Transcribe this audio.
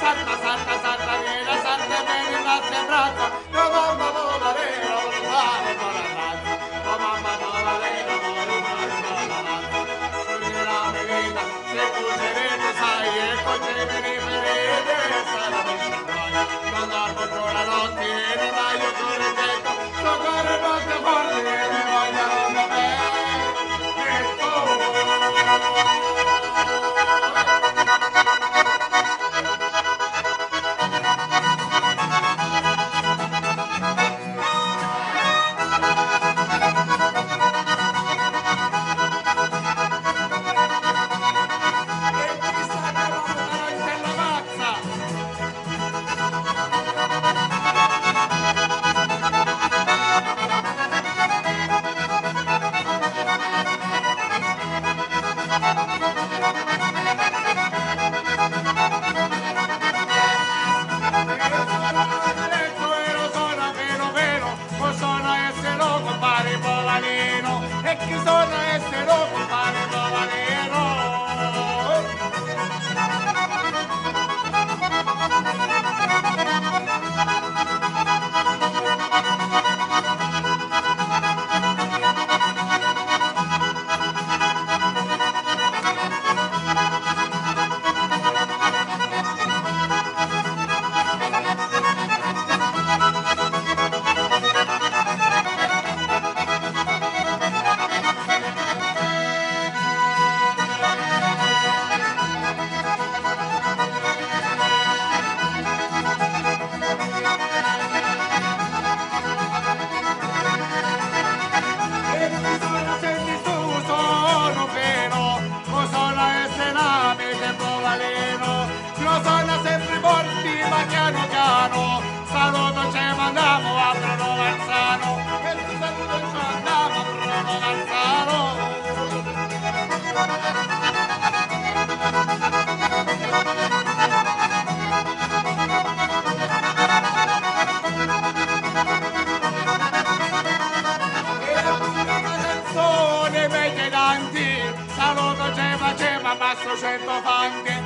salta, salta, salta, viene in nostre braccia, la mamma poverina, volare, volare, la mamma poverina, volare, volare, sceglierà la vita, se cucerete sai, e cucerete farete, sarà mescia guai, quando arco la notte, e vai io correggetto, socorre notte forte, e ne vogliono da me, e tu. E chi sono essere compare Povalino? Sempre morti, ma piano piano, saluto ci mandiamo a Bruno Marzano, e tu saluto ci andiamo a Bruno Marzano. E una canzone vecchia tanti, saluto ci faceva Mastro Centofanti,